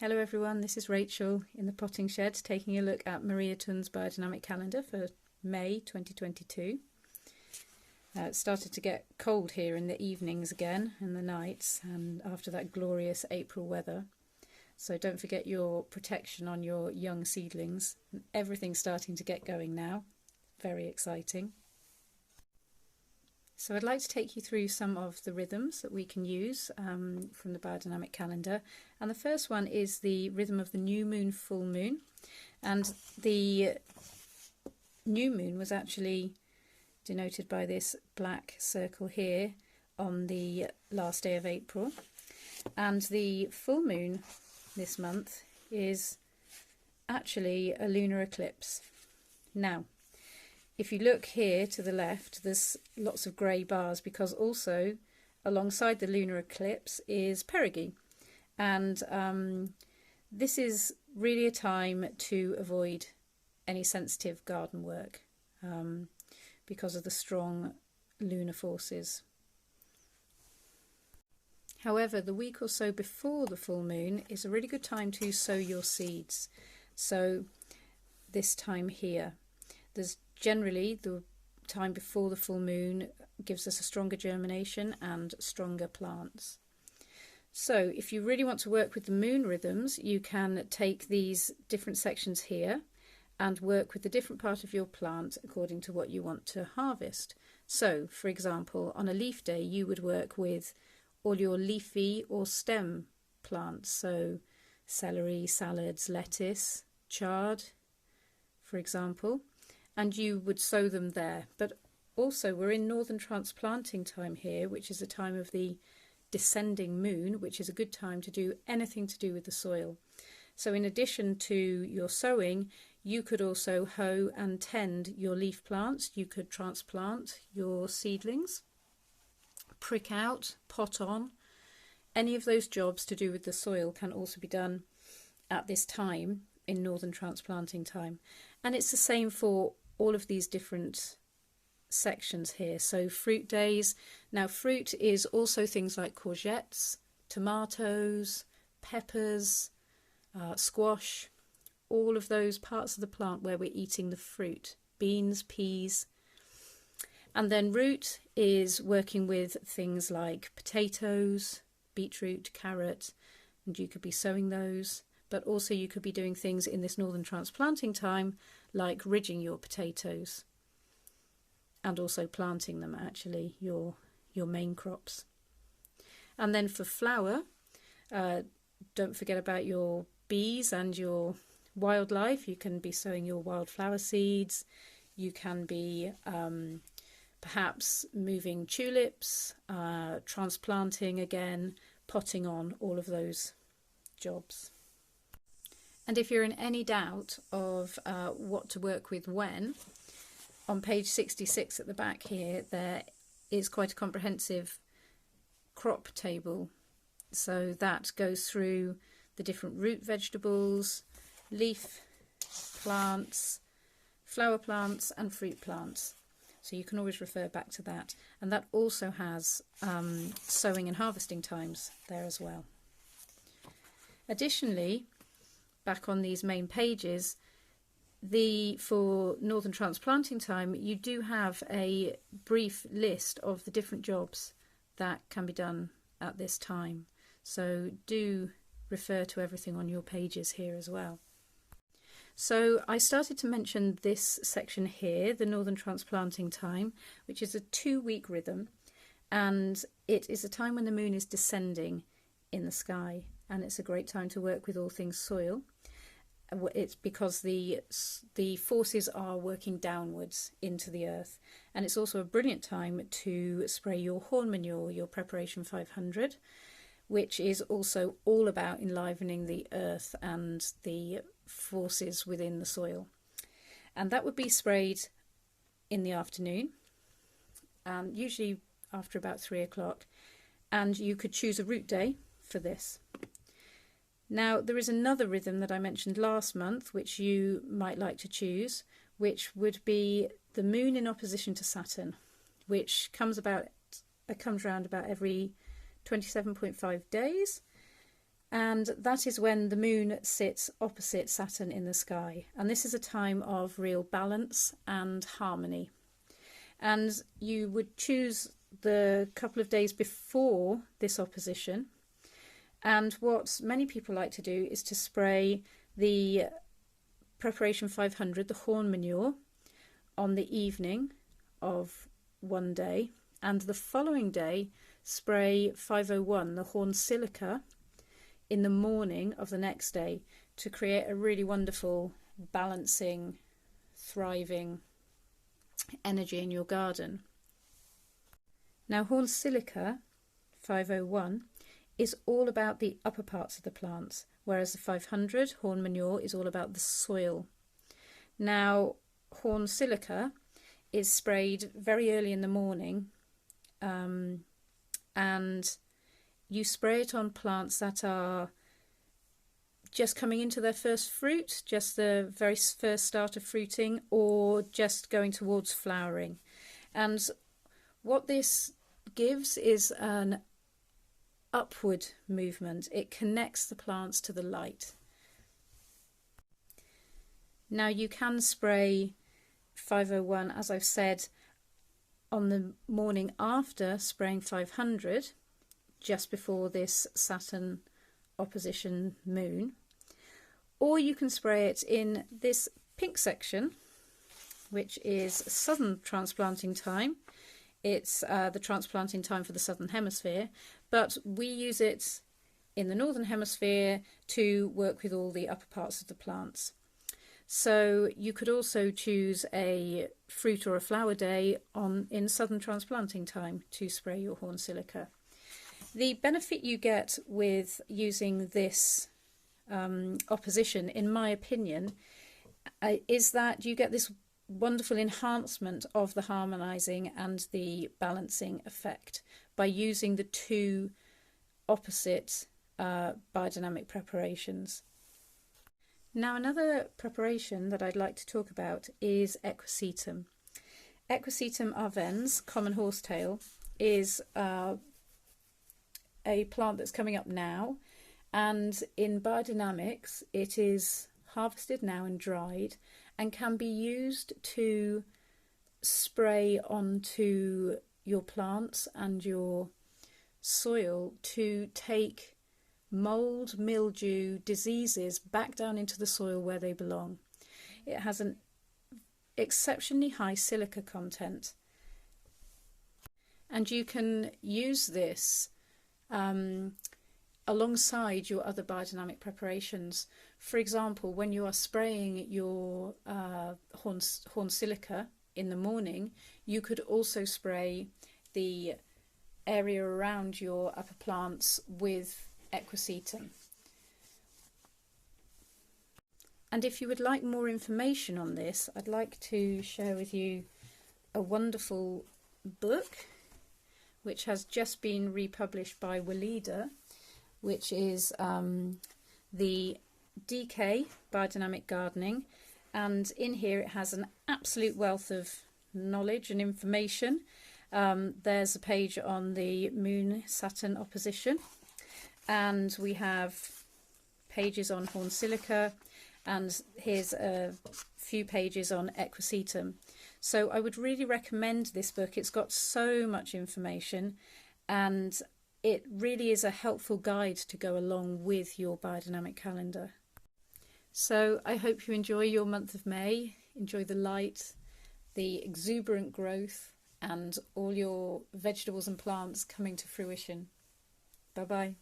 Hello everyone, this is Rachel in the potting shed taking a look at Maria Thus Biodynamic Calendar for May 2022. It started to get cold here in the evenings again and the nights, and after that glorious April weather. So don't forget your protection on your young seedlings. Everything's starting to get going now. Very exciting. So I'd like to take you through some of the rhythms that we can use from the biodynamic calendar. And the first one is the rhythm of the new moon, full moon. And the new moon was actually denoted by this black circle here on the last day of April. And the full moon this month is actually a lunar eclipse. Now, if you look here to the left, there's lots of grey bars because also alongside the lunar eclipse is perigee. And this is really a time to avoid any sensitive garden work because of the strong lunar forces. However, the week or so before the full moon is a really good time to sow your seeds. So this time here, there's generally the time before the full moon gives us a stronger germination and stronger plants. So if you really want to work with the moon rhythms, you can take these different sections here and work with the different part of your plant according to what you want to harvest. So for example, on a leaf day you would work with all your leafy or stem plants, so celery, salads, lettuce, chard for example, and you would sow them there. But also we're in northern transplanting time here, which is a time of the descending moon, which is a good time to do anything to do with the soil. So in addition to your sowing, you could also hoe and tend your leaf plants. You could transplant your seedlings, prick out, pot on. Any of those jobs to do with the soil can also be done at this time in northern transplanting time. And it's the same for all of these different sections here. So fruit days. Now fruit is also things like courgettes, tomatoes, peppers, squash, all of those parts of the plant where we're eating the fruit, beans, peas. And then root is working with things like potatoes, beetroot, carrot, and you could be sowing those. But also you could be doing things in this northern transplanting time like ridging your potatoes and also planting them, actually, your main crops. And then for flower, don't forget about your bees and your wildlife. You can be sowing your wildflower seeds. You can be perhaps moving tulips, transplanting again, potting on, all of those jobs. And if you're in any doubt of what to work with when, on page 66 at the back here, there is quite a comprehensive crop table. So that goes through the different root vegetables, leaf plants, flower plants and fruit plants. So you can always refer back to that. And that also has sowing and harvesting times there as well. Additionally, back on these main pages, for northern transplanting time, you do have a brief list of the different jobs that can be done at this time. So do refer to everything on your pages here as well. So I started to mention this section here, the northern transplanting time, which is a 2-week rhythm, and it is a time when the moon is descending in the sky, and it's a great time to work with all things soil. It's because the forces are working downwards into the earth, and it's also a brilliant time to spray your horn manure, your preparation 500, which is also all about enlivening the earth and the forces within the soil. And that would be sprayed in the afternoon, usually after about 3 o'clock, and you could choose a root day for this. Now there is another rhythm that I mentioned last month which you might like to choose, which would be the moon in opposition to Saturn, which comes around about every 27.5 days, and that is when the moon sits opposite Saturn in the sky, and this is a time of real balance and harmony. And you would choose the couple of days before this opposition, and what many people like to do is to spray the preparation 500, the horn manure, on the evening of one day, and the following day spray 501, the horn silica, in the morning of the next day, to create a really wonderful balancing, thriving energy in your garden. Now, horn silica 501 is all about the upper parts of the plants, whereas the 500 horn manure is all about the soil. Now, horn silica is sprayed very early in the morning, and you spray it on plants that are just coming into their first fruit, just the very first start of fruiting, or just going towards flowering. And what this gives is an upward movement. It connects the plants to the light. Now, you can spray 501, as I've said, on the morning after spraying 500, just before this Saturn opposition moon, or you can spray it in this pink section, which is southern transplanting time. It's the transplanting time for the southern hemisphere, but we use it in the northern hemisphere to work with all the upper parts of the plants. So you could also choose a fruit or a flower day in southern transplanting time to spray your horn silica. The benefit you get with using this opposition, in my opinion, is that you get this wonderful enhancement of the harmonizing and the balancing effect by using the two opposite biodynamic preparations. Now, another preparation that I'd like to talk about is Equisetum. Equisetum arvens, common horsetail, is a plant that's coming up now, and in biodynamics it is harvested now and dried and can be used to spray onto your plants and your soil to take mould, mildew, diseases back down into the soil where they belong. It has an exceptionally high silica content, and you can use this alongside your other biodynamic preparations. For example, when you are spraying your horn silica in the morning, you could also spray the area around your upper plants with Equisetum. And if you would like more information on this, I'd like to share with you a wonderful book which has just been republished by Walida, which is the DK Biodynamic Gardening, and in here it has an absolute wealth of knowledge and information. There's a page on the Moon-Saturn opposition, and we have pages on horn silica, and here's a few pages on Equisetum. So I would really recommend this book. It's got so much information, and it really is a helpful guide to go along with your biodynamic calendar. So I hope you enjoy your month of May, enjoy the light, the exuberant growth, and all your vegetables and plants coming to fruition. Bye-bye.